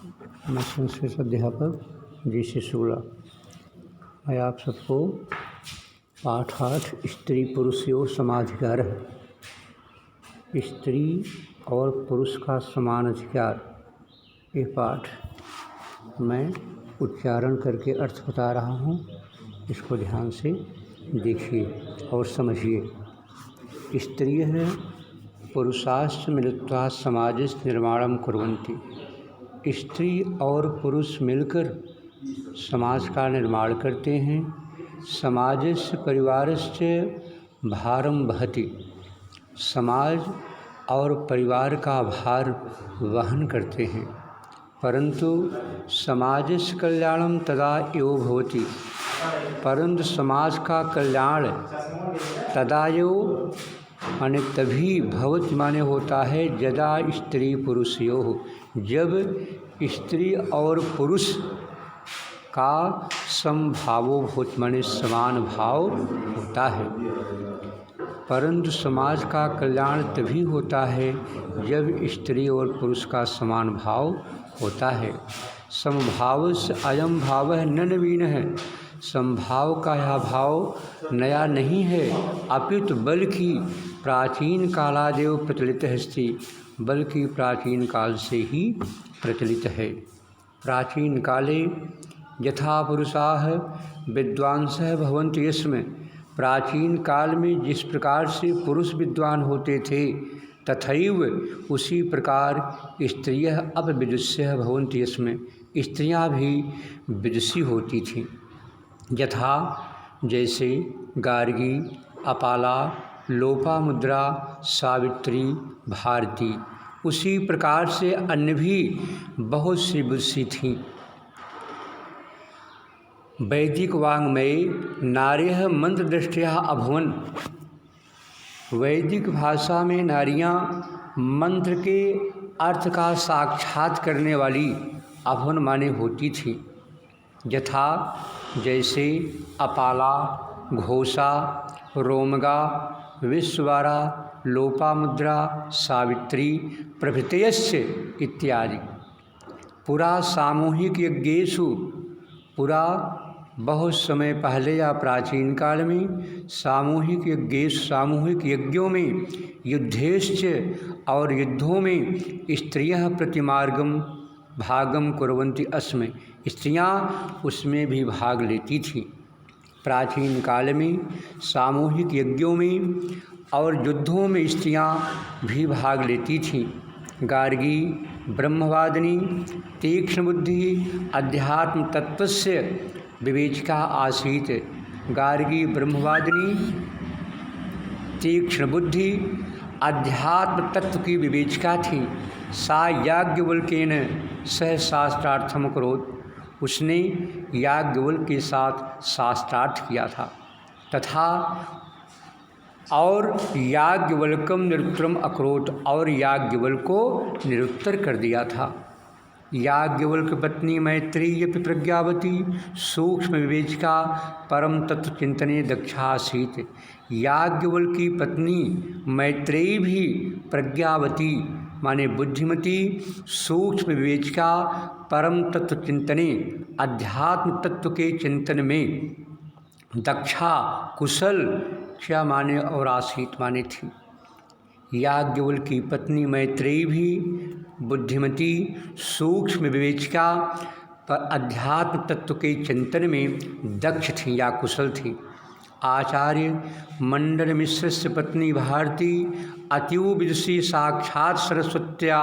मैं संस्कृत अध्यापक जी.सी. शुक्ला। मैं आप सबको पाठ 8 स्त्री पुरुषयोः समाधिकारः, स्त्री और पुरुष का समान अधिकार, ये पाठ मैं उच्चारण करके अर्थ बता रहा हूँ। इसको ध्यान से देखिए और समझिए। स्त्रियः पुरुषाश्च मिलित्वा समाजस्य निर्माणं कुर्वन्ति। स्त्री और पुरुष मिलकर समाज का निर्माण करते हैं। समाजस्य परिवारस्य भारं वहति। समाज और परिवार का भार वहन करते हैं। परंतु समाजस्य कल्याणं तदा एव भवति। परंतु समाज का कल्याण तदा एव माने तभी भवति माने होता है यदा स्त्री पुरुषयोः, जब स्त्री और पुरुष का समभावो भवति माने समान भाव होता है। परंतु समाज का कल्याण तभी होता है जब स्त्री और पुरुष का समान भाव होता है। समभावस्य अयं भावः न नवीनः। समभाव का यह भाव नया नहीं है, अपितु बल्कि प्राचीन कालादेव प्रचलित अस्ति, बल्कि प्राचीन काल से ही प्रचलित है। प्राचीन काले यथा पुरुषाः विद्वांसः भवन्ति स्म। प्राचीन काल में जिस प्रकार से पुरुष विद्वान होते थे, तथैव उसी प्रकार स्त्रियः अपि विदुष्यः भवन्ति स्म। स्त्रियां भी विदुषी होती थीं। यथा जैसे गार्गी, अपाला, लोपामुद्रा, सावित्री, भारती, उसी प्रकार से अन्य भी बहुत सी विदुषी थीं। वैदिक वाङ्मये नार्यः मंत्रदृष्ट्या अभवन्। वैदिक भाषा में नारियां मंत्र के अर्थ का साक्षात करने वाली अभवन माने होती थी। यथा जैसे अपाला, घोषा, रोमगा, विश्ववारा, लोपामुद्रा, सावित्री प्रभृतयश्च इत्यादि। पुरा सामूहिक यज्ञेषु, पुरा बहुत समय पहले या प्राचीन काल में सामूहिक यज्ञों में, युद्धेश्च और युद्धों में स्त्रियः प्रतिमार्गम भागम कुर्वन्ति अस्म। स्त्रियां उसमें भी भाग लेती थीं। प्राचीन काल में सामूहिक यज्ञों में और युद्धों में स्त्रियां भी भाग लेती थीं। गार्गी ब्रह्मवादिनी, तीक्ष्ण बुद्धि, अध्यात्म तत्वस्य विवेचिका आसीत्। गार्गी ब्रह्मवादिनी, तीक्ष्ण बुद्धि, अध्यात्म तत्व की विवेचिका थी। सा याज्ञवल्क्येन सह शास्त्रार्थम अकरोत्। उसने याज्ञवल्क्य के साथ शास्त्रार्थ किया था। तथा और याज्ञवल्क्यम निरुत्तरम अकरोत्, और याज्ञवल्क्य को निरुत्तर कर दिया था। याज्ञवल्क्य पत्नी मैत्रेयी प्रज्ञावती, सूक्ष्म विवेचिका, परम तत्व चिंतने दक्षा आसीत्। याज्ञवल्क्य की पत्नी मैत्रेयी भी प्रज्ञावती माने बुद्धिमती, सूक्ष्म विवेचिका, परम तत्व चिंतने अध्यात्म तत्व के चिंतन में दक्षा, कुशल, क्या माने और आसीत माने थी। याज्ञवल्क्य की पत्नी मैत्रेयी भी बुद्धिमती, सूक्ष्म विवेचिका, पर अध्यात्म तत्व के चिंतन में दक्ष थी या कुशल थी। आचार्य मंडन मिश्र से पत्नी भारती अतीव विदुषी, साक्षात सरस्वत्या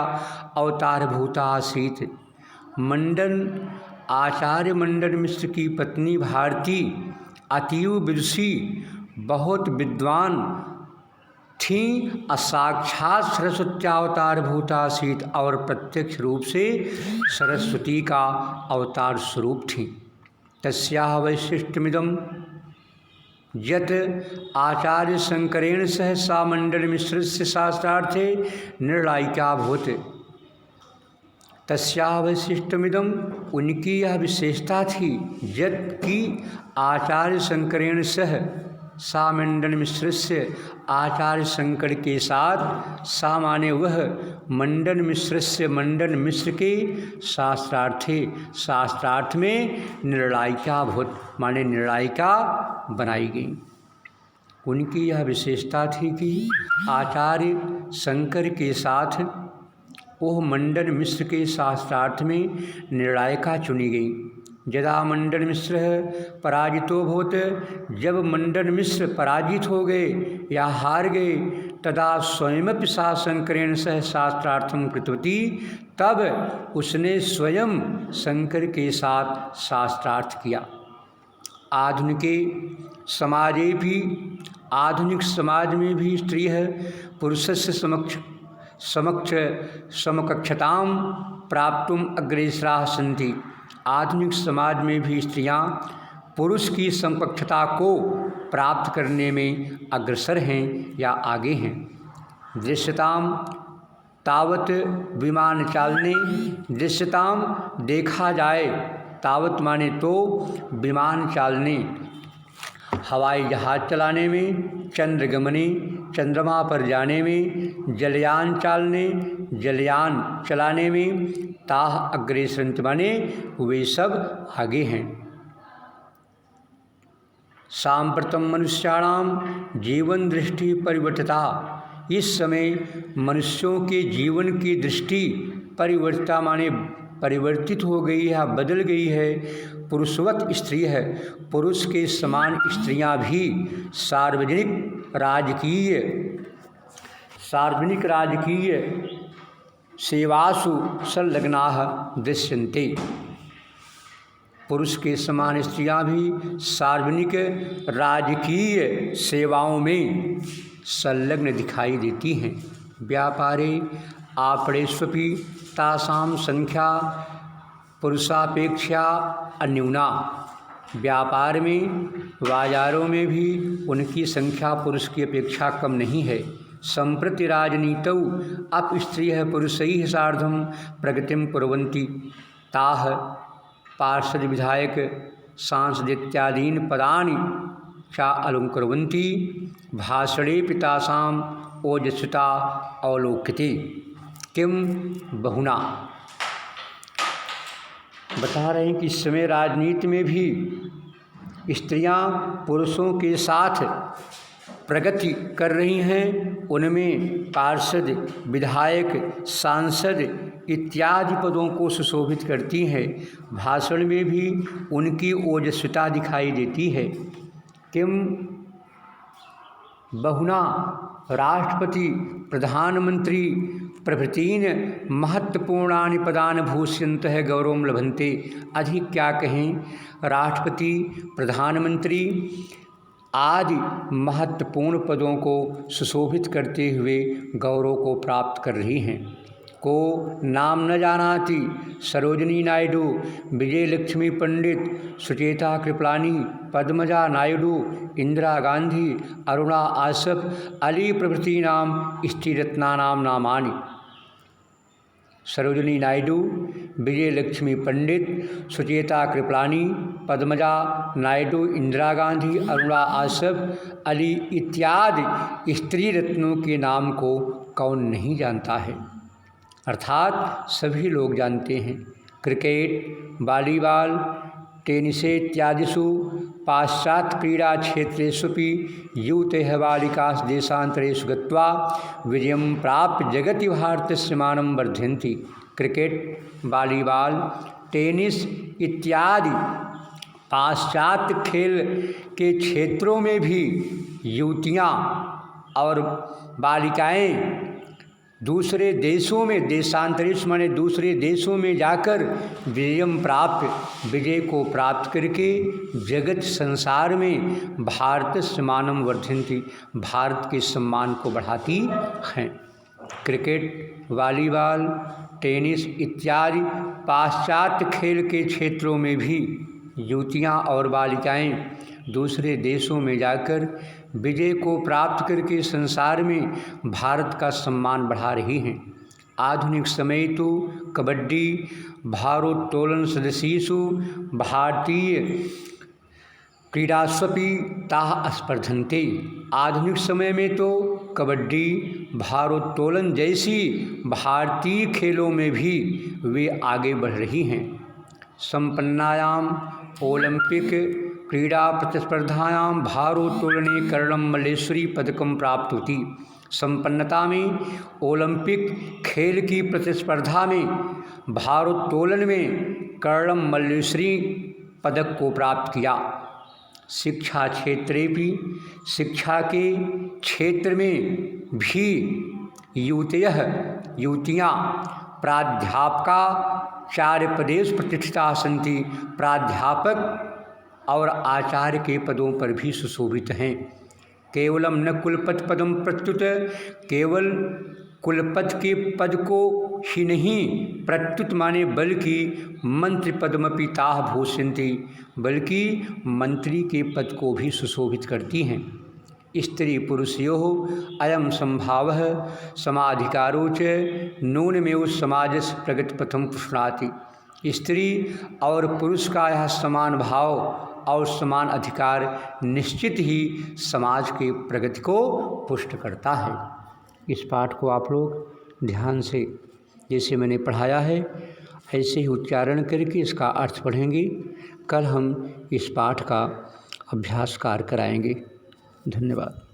अवतारभूता आसीत्। आचार्य मंडन मिश्र की पत्नी भारती अतीव विदुषी, बहुत विद्वान थीं, साक्षात सरस्वत्यावतार भूता आसीत्, और प्रत्यक्ष रूप से सरस्वती का अवतार स्वरूप थी। तस्याः वैशिष्ट्यमिदं यत् आचार्य शंकरेण सह सा मंडन मिश्रस्य शास्त्रार्थे निर्णायिका अभूत्। तस्याः वैशिष्ट्यमिदं, उनकी यह विशेषता थी, यत् कि आचार्य शंकरेण सह सा मंडन मिश्रस्य आचार्य शंकर के साथ, सा माने वह मंडन मिश्रस्य मंडन मिश्र के शास्त्रार्थे, शास्त्रार्थ में निर्णायिका भूत माने निर्णायिका बनाई गई। उनकी यह विशेषता थी कि आचार्य शंकर के साथ वह मंडन मिश्र के शास्त्रार्थ में निर्णायिका चुनी गई। यदा मंडन मिश्र पराजितो भूत, जब मंडन मिश्र पराजित हो गए या हार गए, तदा स्वयं सा शंकरेण सह शास्त्रार्थम कृतवती, तब उसने स्वयं शंकर के साथ शास्त्रार्थ किया। आधुनिक समाज में भी स्त्री पुरुषस्य समकक्षतां प्राप्तुम अग्रेसराः सन्ति। आधुनिक समाज में भी स्त्रियां पुरुष की समकक्षता को प्राप्त करने में अग्रसर हैं या आगे हैं। दृश्यताम तावत विमान चालने, दृश्यताम देखा जाए, तावत माने तो विमान चालने, हवाई जहाज चलाने में, चंद्रगमने चंद्रमा पर जाने में, जलयान चालने जलयान चलाने में, ताह अग्रेसरंत माने वे सब आगे हैं। सांप्रतम मनुष्याणाम जीवन दृष्टि परिवर्तिता, इस समय मनुष्यों के जीवन की दृष्टि परिवर्तिता माने परिवर्तित हो गई है, बदल गई है। पुरुषवत स्त्री है, पुरुष के समान स्त्रियां भी सार्वजनिक राजकीय सेवासु संलग्नाः दृश्यन्ते। पुरुष के समान स्त्रियां भी सार्वजनिक राजकीय सेवाओं में संलग्न दिखाई देती हैं। व्यापारे आपणेष्वपि तासां संख्या पुरुषापेक्षा अन्यूना, व्यापार में बाजारों में भी उनकी संख्या पुरुष की अपेक्षा कम नहीं है। संप्रति राजनीतौ अप स्त्रियः पुरुषैः सार्धं प्रगतिं कुर्वन्ति, ताः पार्षद विधायक सांसद इत्यादीन पदानि चा अलंकुर्वन्ति, भाषणे पितासाम ओजस्विता अवलोक्यते किम बहुना। बता रहे हैं कि इस समय राजनीति में भी स्त्रियां पुरुषों के साथ प्रगति कर रही हैं। उनमें पार्षद, विधायक, सांसद इत्यादि पदों को सुशोभित करती हैं। भाषण में भी उनकी ओजस्विता दिखाई देती है। किम बहुना राष्ट्रपति, प्रधानमंत्री प्रभृतीन महत्वपूर्णानि पदानि भूष्यन्तः गौरवं लभन्ते। अधिक क्या कहें, राष्ट्रपति, प्रधानमंत्री आदि महत्वपूर्ण पदों को सुशोभित करते हुए गौरव को प्राप्त कर रही हैं। को नाम न जानाति सरोजिनी नायडू, विजय लक्ष्मी पंडित, सुचेता कृपलानी, पद्मजा नायडू, इंदिरा गांधी, अरुणा आसफ, अली प्रभृतीनाम स्त्रीरत्नानां नामानि। सरोजिनी नायडू, विजय लक्ष्मी पंडित, सुचेता कृपलानी, पद्मजा नायडू, इंदिरा गांधी, अरुणा आसफ, अली इत्यादि स्त्री रत्नों के नाम को कौन नहीं जानता है, अर्थात सभी लोग जानते हैं। क्रिकेट, वॉलीबॉल, टेनिस इत्यादिषु पाश्चात्य क्रीड़ा क्षेत्रेष्वपि युवतयः बालिकाः देशान्तरेषु गत्वा विजयं प्राप्य जगति भारतस्य मानं वर्धयन्ति। क्रिकेट, वॉलीबॉल, टेनिस इत्यादि पाश्चात्य खेल के क्षेत्रों में भी युवतियाँ और बालिकाएं दूसरे देशों में, देशांतरिक्ष माने दूसरे देशों में जाकर विजय को प्राप्त करके जगत संसार में भारत सम्मानम वर्धयन्ति, भारत के सम्मान को बढ़ाती हैं। क्रिकेट, वॉलीबॉल, टेनिस इत्यादि पाश्चात्य खेल के क्षेत्रों में भी युवतियाँ और बालिकाएं दूसरे देशों में जाकर विजय को प्राप्त करके संसार में भारत का सम्मान बढ़ा रही हैं। आधुनिक समय तो कबड्डी, भारोत्तोलन सदस्येषु भारतीय क्रीडास्वपि ताः स्पर्धन्ते। आधुनिक समय में तो कबड्डी, भारोत्तोलन जैसी भारतीय खेलों में भी वे आगे बढ़ रही हैं। संपन्नायाम ओलंपिक क्रीडा प्रतिस्पर्धायां भारोत्तोलने कर्णम मल्लेश्वरी पदकम प्राप्तवती। संपन्नता में ओलंपिक खेल की प्रतिस्पर्धा में भारोत्तोलन में कर्णम मल्लेश्वरी पदक को प्राप्त किया। शिक्षा क्षेत्रे भी, शिक्षा के क्षेत्र में भी युवतियाँ प्राध्यापकाचार्यपदेषु प्रतिष्ठिताः सन्ति। प्राध्यापक और आचार्य के पदों पर भी सुशोभित हैं। केवलम न कुलपति पदम प्रत्युत, केवल कुलपति के पद को ही नहीं, प्रत्युत माने बल्कि मंत्री पदमपि ताः भूषयन्ति, बल्कि मंत्री के पद को भी सुशोभित करती हैं। स्त्री पुरुषयोः अयं संभावः समाधिकारो च नूनमेव समाजस्य प्रगतिपथं पुष्णाति। स्त्री और पुरुष का यह समान भाव और समान अधिकार निश्चित ही समाज के प्रगति को पुष्ट करता है। इस पाठ को आप लोग ध्यान से, जैसे मैंने पढ़ाया है ऐसे ही उच्चारण करके इसका अर्थ पढ़ेंगे। कल हम इस पाठ का अभ्यास कार्य कराएंगे। धन्यवाद।